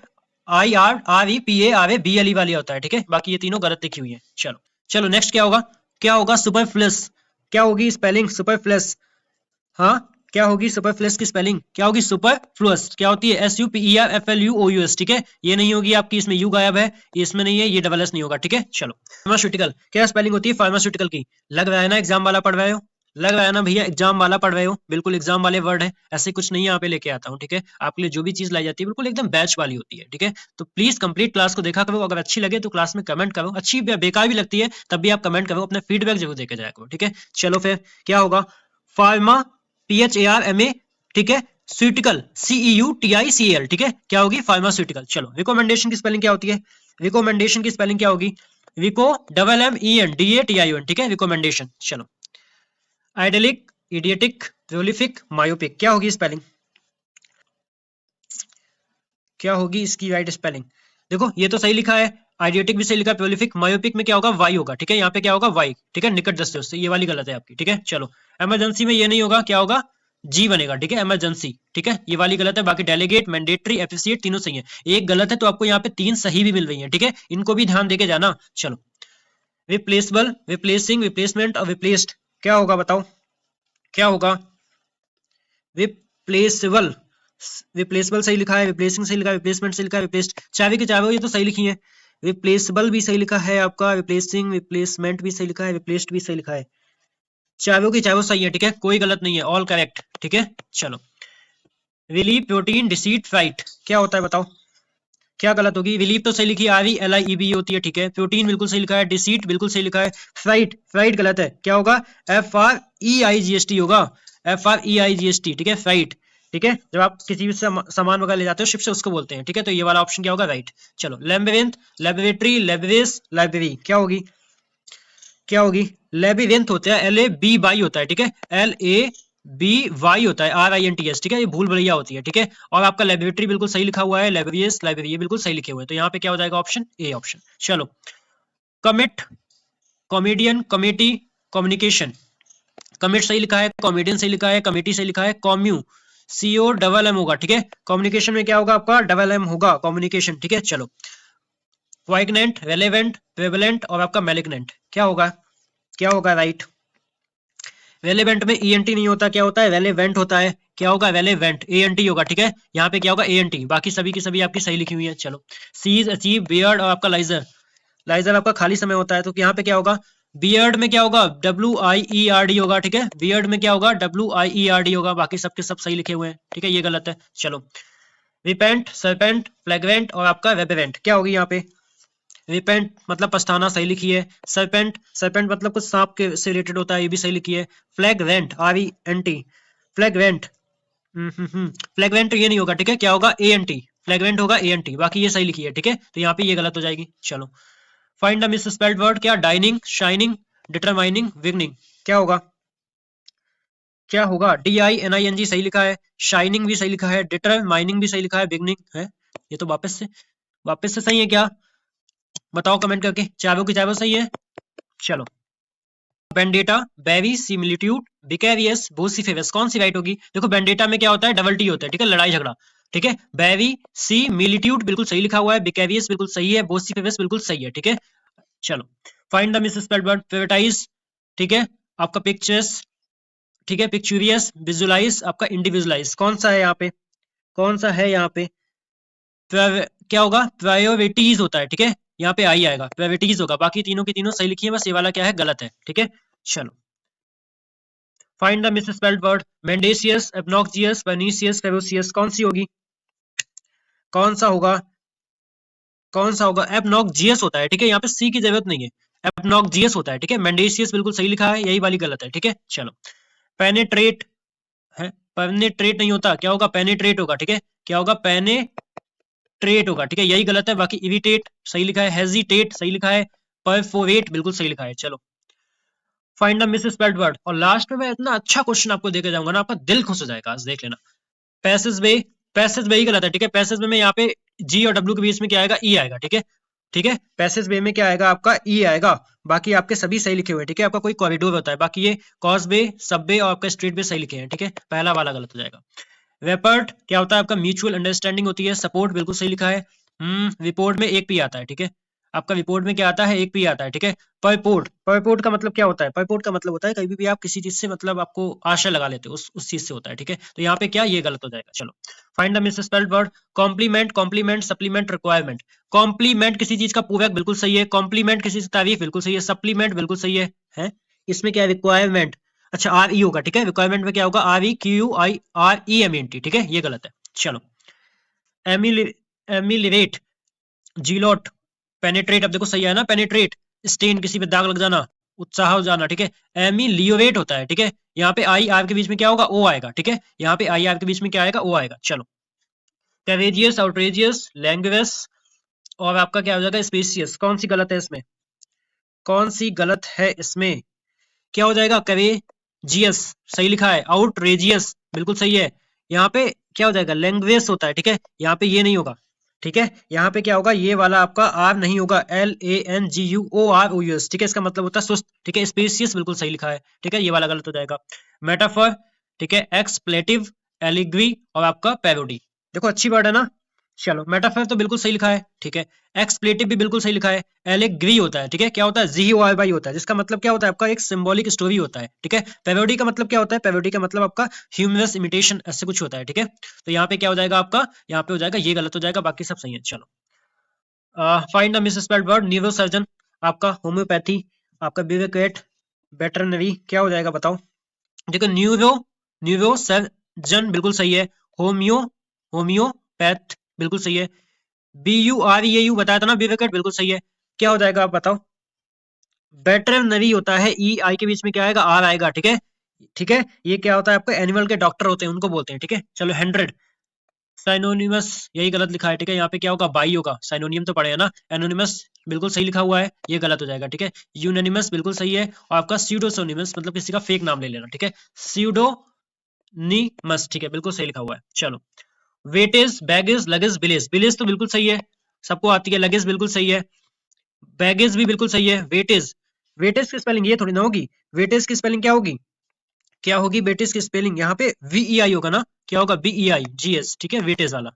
IRREPARABLE वाली होता है, ठीक है, बाकी ये तीनों गलत लिखी हुई है। चलो चलो नेक्स्ट क्या होगा, क्या होगा, सुपरफ्लुअस, क्या होगी स्पेलिंग, सुपरफ्लुअस, हाँ क्या होगी, सुपरफ्लुअस की स्पेलिंग क्या होगी, सुपरफ्लुअस क्या होती है, SUPERFLUOUS, ठीक है, ये नहीं होगी आपकी, इसमें यू गायब है, इसमें नहीं है, ये डबल एस नहीं होगा, ठीक है। चलो फार्मास्यूटिकल, क्या स्पेलिंग होती है फार्मास्यूटिकल की, लग रहा है ना एग्जाम वाला पढ़ रहे हो, लग रहा है ना भैया एग्जाम वाला पढ़ रहे हो, बिल्कुल एग्जाम वाले वर्ड है, ऐसे कुछ नहीं यहाँ पे लेके आता हूँ, ठीक है, आपके लिए जो भी चीज लाई जाती है बिल्कुल एकदम बैच वाली होती है, ठीक है। तो प्लीज कंप्लीट क्लास को देखा करो, अगर अच्छी लगे तो क्लास में कमेंट करो, अच्छी बेकार भी लगती है तब भी आप कमेंट करो, अपने फीडबैक जरूर देके जाया करो, ठीक है। चलो फिर क्या होगा, फार्मा, PHARMA, ठीक है, स्यूटिकल, CEUTICAL, ठीक है, क्या होगी, फार्मास्यूटिकल। चलो रिकमेंडेशन की स्पेलिंग क्या होती है, रिकमेंडेशन की स्पेलिंग क्या होगी, विको, DMENDATION, ठीक है, रिकमेंडेशन। चलो आइडेलिक, इडियटिक, प्रोलिफिक, मायोपिक, क्या होगी स्पेलिंग, क्या होगी इसकी राइट स्पेलिंग, देखो ये तो सही लिखा है, आइडियोटिक भी सही लिखा है, प्रोलिफिक, मायोपिक में क्या होगा, वाई होगा, ठीक है, यहाँ पे क्या होगा, वाई, ठीक है, निकट दृष्टि उससे, ये वाली गलत है आपकी, ठीक है। चलो, इमरजेंसी में ये नहीं होगा, क्या होगा, जी बनेगा, ठीक है, इमरजेंसी, ठीक है, ये वाली गलत है। बाकी डेलीगेट, मैंडेटरी, एफिशिएट तीनों सही है। एक गलत है तो आपको यहाँ पे 3 सही भी मिल रही है, ठीक है, इनको भी ध्यान देके जाना। चलो, रिप्लेसेबल, रिप्लेसिंग, रिप्लेसमेंट और रिप्लेस्ड क्या होगा बताओ, क्या होगा, रिप्लेसेबल, रिप्लेसेबल सही लिखा है, रिप्लेसिंग सही लिखा है, रिप्लेसमेंट सही लिखा है, रिप्लेस्ड चाबी की चाबी ये तो सही लिखी है, रिप्लेसेबल भी सही लिखा है आपका, रिप्लेसिंग, रिप्लेसमेंट भी सही लिखा है, रिप्लेस्ड भी सही लिखा है, चाबों की चाबो सही है, ठीक है, कोई गलत नहीं है, ऑल करेक्ट, ठीक है। चलो, रिलीव, प्रोटीन, डिसीट, फ्राइट क्या होता है बताओ, क्या गलत होगी, रिलीव तो सही लिखी है, R E L I E B होती है, ठीक है, प्रोटीन बिल्कुल सही लिखा है, डिसीट बिल्कुल सही लिखा है, फ्राइट, फ्राइट गलत है, क्या होगा, F R E I G S T होगा, F R E I G S T, ठीक है, फ्राइट, ठीक है, जब आप किसी भी सामान वगैरह ले जाते हो शिप से उसको बोलते हैं, ठीक है, तो ये वाला ऑप्शन क्या होगा, राइट। चलो, लैम्बिरिंथ, लेबोरेटरी, लेबरेस, लाइब्रेरी क्या होगी, क्या होगी, लेबिरिंथ होता है, एल ए बी वाई होता है, ठीक है, एल ए बी वाई होता है, R I N T S, ठीक है, ये भूल भुलैया होती है, ठीक है, और आपका लेबोरेटरी बिल्कुल सही लिखा हुआ है, लाइब्रेरियस, लाइब्रेरी बिल्कुल सही लिखे हुए हैं, तो यहाँ पे क्या हो जाएगा, ऑप्शन ए ऑप्शन। चलो, commit, comedian, committee, communication, commit सही लिखा है, कॉमेडियन सही लिखा है, कमेटी सही लिखा है, कॉम्यू, सीओ डबल एम होगा, ठीक है, कम्युनिकेशन में क्या होगा आपका, डबल एम होगा, कम्युनिकेशन, ठीक है। चलो, वाइगनेंट, रेलेवेंट, प्रेवलेंट और आपका मेलिग्नेंट क्या होगा, क्या होगा, राइट। रेलेवेंट में ईएनटी नहीं होता, क्या होता है, रेलेवेंट होता है, क्या होगा, रेलेवेंट, एएनटी होगा, ठीक है, यहाँ पे क्या होगा, एएनटी, बाकी सभी की सभी आपकी सही लिखी हुई है। चलो, सीज, अचीव, बियर्ड और आपका लाइजर, लाइजर आपका खाली समय होता है, तो यहाँ पे क्या होगा, बियर्ड में क्या होगा, W I E R D होगा, ठीक है, बियर्ड में क्या होगा, W I E R D होगा, बाकी सबके सब सही लिखे हुए हैं, ठीक है, ये गलत है। चलो, रिपेंट, सरपेंट, फ्लैग्रेंट और आपका वेबेवेंट क्या होगी यहाँ पे, रिपेंट मतलब पछताना सही लिखी है, सरपेंट, सरपेंट मतलब कुछ सांप के से रिलेटेड होता है, ये भी सही लिखी है, flagrant, R E N T, flagrant, flagrant ये नहीं होगा, ठीक है, क्या होगा, ए एन टी, फ्लैग्रेंट होगा ए एन टी, बाकी ये सही लिखी है, ठीक है, तो यहाँ पे ये गलत हो जाएगी। चलो, फाइंड द मिसस्पेल्ड वर्ड, क्या, डाइनिंग, शाइनिंग, डिटरमाइनिंग, विगनिंग क्या होगा, क्या होगा, D I N I N G सही लिखा है, शाइनिंग भी सही लिखा है, डिटरमाइनिंग भी सही लिखा है, बिगनिंग है, ये तो वापस से सही है क्या, बताओ कमेंट करके, चारों की चारों सही है। चलो, बेंडेटा, बेवी, सिमिलिट्यूड, विकेरियस, वोसिफेरस कौन सी राइट होगी, देखो बेंडेटा में क्या होता है, डबल टी होता है, ठीक है, लड़ाई झगड़ा, ठीक है, बेवी, सी, मिलिट्यूड बिल्कुल सही लिखा हुआ है, विकेरियस बिल्कुल सही है, वोसिफेरस बिल्कुल सही है, ठीक है। चलो, find the misspelled word, prioritise, ठीक है, आपका पिक्चर्स, ठीक है, पिक्चुरियस, विजुलाइज, आपका इंडिविजुअलाइज कौन सा है यहाँ पे, कौन सा है यहाँ पे, क्या होगा, प्रायोरिटीज होता है, ठीक है, यहाँ पे आई आएगा, प्रायोरिटीज होगा, बाकी तीनों की तीनों सही लिखी है, बस ये वाला क्या है, गलत है, ठीक है। चलो, find the misspelled word, mendacious, obnoxious, pernicious, ferocious कौन सी होगी, कौन सा होगा, कौन सा होगा, एब्नॉक्सियस होता है, ठीक है, यहाँ पे सी की जरूरत नहीं है, एब्नॉक्सियस होता है, ठीक है, मेंडेसियस बिल्कुल सही लिखा है, यही वाली गलत है, ठीक है। चलो, पेनेट्रेट है, पेनेट्रेट नहीं होता, क्या होगा, पेनेट्रेट होगा, ठीक है, क्या होगा, पेनेट्रेट होगा, ठीक है, यही गलत है, बाकी इरिटेट सही लिखा है, हेजिटेट सही लिखा है, परफोरेट बिल्कुल सही लिखा है। चलो, फाइंड द मिसस्पेल्ड वर्ड, और लास्ट में मैं इतना अच्छा क्वेश्चन आपको देके जाऊंगा ना, आपका दिल खुश हो जाएगा, आज देख लेना, पैसेज वे, पैसेज वे ही गलत है, ठीक है, पैसेज वे में यहाँ पे जी और डब्ल्यू के बीच में क्या आएगा, ई आएगा, ठीक है, ठीक है, पैसेज वे में क्या आएगा आपका, ई आएगा, बाकी आपके सभी सही लिखे हुए हैं, ठीक है, आपका कोई कॉरिडोर होता है, बाकी ये कॉज वे, सब वे और आपका स्ट्रीट वे सही लिखे हैं, ठीक है, पहला वाला गलत हो जाएगा। वेपर्ट क्या होता है आपका, म्यूचुअल अंडरस्टैंडिंग होती है, सपोर्ट बिल्कुल सही लिखा है, रिपोर्ट में एक पी आता है, ठीक है, आपका रिपोर्ट में क्या आता है, एक पी आता है, ठीक है। परपोर्ट, परपोर्ट का मतलब क्या होता है, परपोर्ट का मतलब होता है कभी भी आप किसी चीज से मतलब आपको आशा लगा लेते हो, उस चीज से होता है, ठीक है, तो यहाँ पे क्या, ये गलत हो जाएगा। चलो, find the misspelled word, complement, complement, supplement, requirement, complement किसी चीज का पूरक बिल्कुल सही है, कॉम्प्लीमेंट किसी की तारीफ बिल्कुल सही है, सप्लीमेंट बिल्कुल सही है? इसमें क्या है, रिक्वायरमेंट, अच्छा आर ई होगा, ठीक है, रिक्वायरमेंट में क्या होगा, R E Q I R E M N T, ठीक है, ये गलत है। चलो, एमिलेट, जीलोट, पेनेट्रेट, अब देखो सही है ना, पेनेट्रेट, स्टेन किसी पे दाग लग जाना, उत्साह हो जाना, ठीक है, एमिलियोरेट होता है, ठीक है, यहाँ पे आई आर के बीच में क्या होगा, ओ आएगा, ठीक है, यहाँ पे आई आर के बीच में क्या आएगा, ओ आएगा। चलो, करेजियस, आउटरेजियस, लैंग्वेज और आपका क्या हो जाएगा, स्पेसियस कौन सी गलत है इसमें, कौन सी गलत है इसमें, क्या हो जाएगा, करेजियस सही लिखा है, आउटरेजियस बिल्कुल सही है, यहाँ पे क्या हो जाएगा, लैंग्वेज होता है, ठीक है, यहाँ पे ये नहीं होगा, ठीक है, यहाँ पे क्या होगा, ये वाला आपका आर नहीं होगा, LANGUOROUS, ठीक है, इसका मतलब होता है सुस्त, ठीक है, स्पीशियस बिल्कुल सही लिखा है, ठीक है, ये वाला गलत हो जाएगा। मेटाफर, ठीक है, एक्सप्लेटिव, एलिग्री और आपका पैरोडी, देखो अच्छी वर्ड है ना। चलो, मेटाफर तो बिल्कुल सही लिखा है, ठीक है, एक्सप्लेटिव भी बिल्कुल सही लिखा है, एलिग्री होता है, ठीक है, क्या होता है, GURY होता है, जिसका मतलब क्या होता है आपका एक सिंबॉलिक स्टोरी होता है, ठीक है। पैरोडी का मतलब क्या होता है, पैरोडी का मतलब आपका ह्यूमरस इमिटेशन, ऐसे कुछ होता है, ठीक है। तो यहाँ पे क्या हो जाएगा आपका, यहाँ पे हो जाएगा ये गलत हो जाएगा, बाकी सब सही है। चलो, find the misspelled word, neurosurgeon, आपका होम्योपैथी, आपका विवेकवेट, वेटरनरी, क्या हो जाएगा बताओ। देखो, न्यूरो सर्जन बिल्कुल सही है, होम्योपैथ बिल्कुल सही है, BUREAU बताया था ना, विवेकवेट बिल्कुल सही है, क्या हो जाएगा आप बताओ। वेटरनरी होता है, EI के बीच में क्या आएगा, आर आएगा, ठीक है, ठीक है, ये क्या होता है आपको, एनिमल के डॉक्टर होते हैं उनको बोलते हैं, ठीक है। चलो, 100 साइनोनिमस, यही गलत लिखा है, ठीक है, यहाँ पे क्या होगा, बाई होगा, साइनोनियम तो पढ़े है ना। एनोनिमस बिल्कुल सही लिखा हुआ है, ये गलत हो जाएगा, ठीक है। यूनानिमस बिल्कुल सही है, और आपका स्यूडोसोनिमस मतलब किसी का फेक नाम ले लेना, ठीक है, स्यूडोनिमस, ठीक है, बिल्कुल सही लिखा हुआ है। चलो, वेटेज, बैगेज, लगेज, बिलेज, बिलेज तो बिल्कुल सही है, सबको आती है, लगेज बिल्कुल सही है, बैगेज भी बिल्कुल सही है, वेटेज, वेटेज की स्पेलिंग ये थोड़ी ना होगी, वेटेज की स्पेलिंग क्या होगी, क्या होगी वेटेज की स्पेलिंग, यहाँ पे VEI होगा ना, क्या होगा, BEIGS, ठीक है, वेटेज वाला,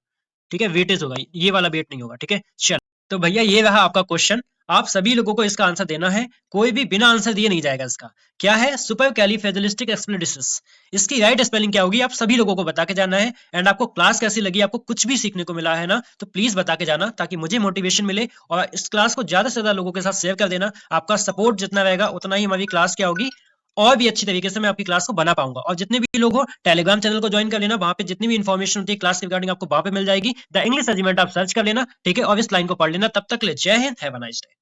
ठीक है, वेटेज होगा, ये वाला वेट नहीं होगा, ठीक है। चल, तो भैया ये रहा आपका क्वेश्चन, आप सभी लोगों को इसका आंसर देना है, कोई भी बिना आंसर दिए नहीं जाएगा। इसका क्या है, सुपर कैलिफेजलिस्टिक एक्सप्लेडिसिस, इसकी राइट स्पेलिंग क्या होगी, आप सभी लोगों को बता के जाना है। एंड आपको क्लास कैसी लगी, आपको कुछ भी सीखने को मिला है ना, तो प्लीज बता के जाना, ताकि मुझे मोटिवेशन मिले, और इस क्लास को ज्यादा से ज्यादा लोगों के साथ शेयर कर देना। आपका सपोर्ट जितना रहेगा उतना ही हमारी क्लास क्या होगी, और भी अच्छी तरीके से मैं आपकी क्लास को बना पाऊंगा। और जितने भी लोग हो, टेलीग्राम चैनल को ज्वाइन कर लेना, वहां पे जितनी भी इन्फॉर्मेशन होती है क्लास के रिगार्डिंग आपको वहां पे मिल जाएगी। द इंग्लिश रेजिमेंट आप सर्च कर लेना, ठीक है, और इस लाइन को पढ़ लेना। तब तक ले जय Hind, have a nice day.